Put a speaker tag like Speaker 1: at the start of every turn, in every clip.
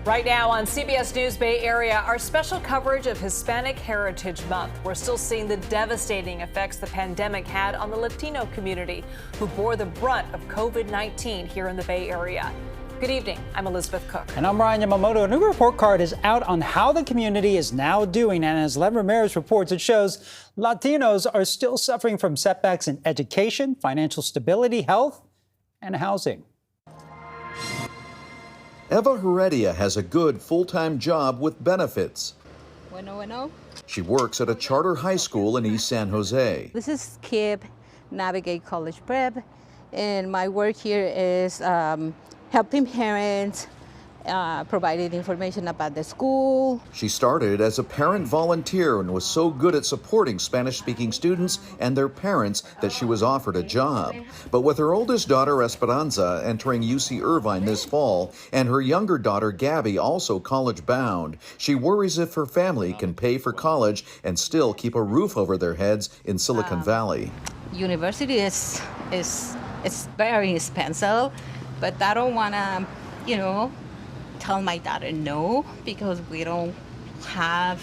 Speaker 1: Right now on CBS News Bay Area, our special coverage of Hispanic Heritage Month. We're still seeing the devastating effects the pandemic had on the Latino community, who bore the brunt of COVID-19 here in the Bay Area. Good evening. I'm Elizabeth Cook.
Speaker 2: And I'm Ryan Yamamoto. A new report card is out on how the community is now doing. And as Len Ramirez reports, it shows Latinos are still suffering from setbacks in education, financial stability, health, and housing.
Speaker 3: Eva Heredia has a good full-time job with benefits.
Speaker 4: Bueno.
Speaker 3: She works at a charter high school in East San Jose.
Speaker 4: This is KPIX, Navigate College Prep, and my work here is helping parents, providing information about the school.
Speaker 3: She started as a parent volunteer and was so good at supporting Spanish-speaking students and their parents that she was offered a job. But with her oldest daughter, Esperanza, entering UC Irvine this fall, and her younger daughter, Gabby, also college-bound, she worries if her family can pay for college and still keep a roof over their heads in Silicon Valley.
Speaker 4: University is very expensive, but I don't want to, tell my daughter no, because we don't have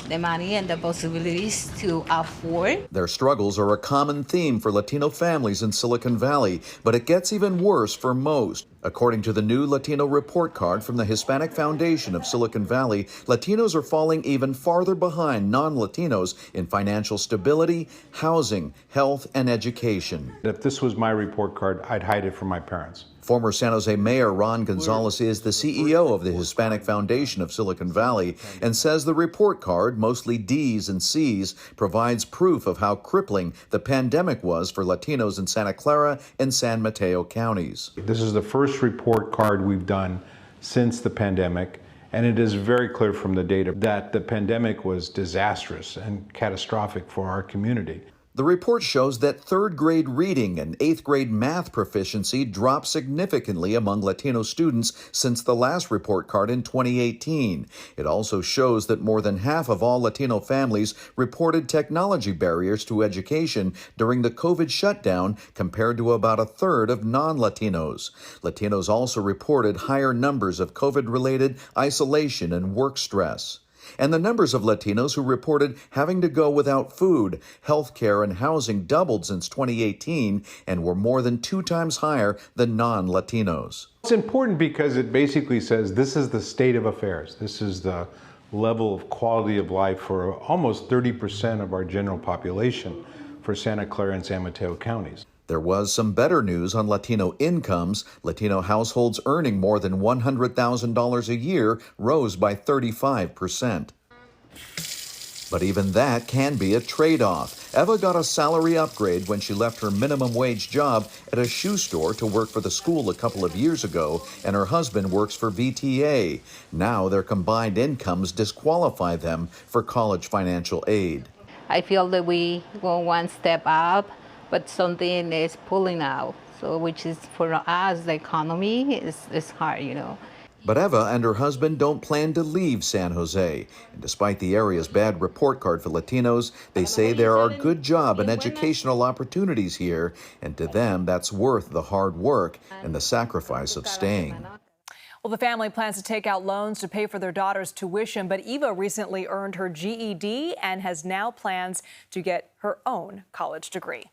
Speaker 4: the money and the possibilities to afford.
Speaker 3: Their struggles are a common theme for Latino families in Silicon Valley, but it gets even worse for most. According to the new Latino report card from the Hispanic Foundation of Silicon Valley, Latinos are falling even farther behind non-Latinos in financial stability, housing, health, and education.
Speaker 5: If this was my report card, I'd hide it from my parents.
Speaker 3: Former San Jose Mayor Ron Gonzalez is the CEO of the Hispanic Foundation of Silicon Valley and says the report card, mostly D's and C's, provides proof of how crippling the pandemic was for Latinos in Santa Clara and San Mateo counties.
Speaker 5: This is the first report card we've done since the pandemic, and it is very clear from the data that the pandemic was disastrous and catastrophic for our community.
Speaker 3: The report shows that third grade reading and eighth grade math proficiency dropped significantly among Latino students since the last report card in 2018. It also shows that more than half of all Latino families reported technology barriers to education during the COVID shutdown, compared to about a third of non-Latinos. Latinos also reported higher numbers of COVID-related isolation and work stress. And the numbers of Latinos who reported having to go without food, health care, and housing doubled since 2018 and were more than 2 times higher than non-Latinos.
Speaker 5: It's important because it basically says this is the state of affairs. This is the level of quality of life for almost 30% of our general population for Santa Clara and San Mateo counties.
Speaker 3: There was some better news on Latino incomes. Latino households earning more than $100,000 a year rose by 35%. But even that can be a trade-off. Eva got a salary upgrade when she left her minimum wage job at a shoe store to work for the school a couple of years ago, and her husband works for VTA. Now their combined incomes disqualify them for college financial aid.
Speaker 4: I feel that we go one step up, but something is pulling out. So which is, for us, the economy is hard,
Speaker 3: But Eva and her husband don't plan to leave San Jose. And despite the area's bad report card for Latinos, they say there are good job and educational opportunities here. And to them, that's worth the hard work and the sacrifice of staying.
Speaker 1: Well, the family plans to take out loans to pay for their daughter's tuition, but Eva recently earned her GED and has now plans to get her own college degree.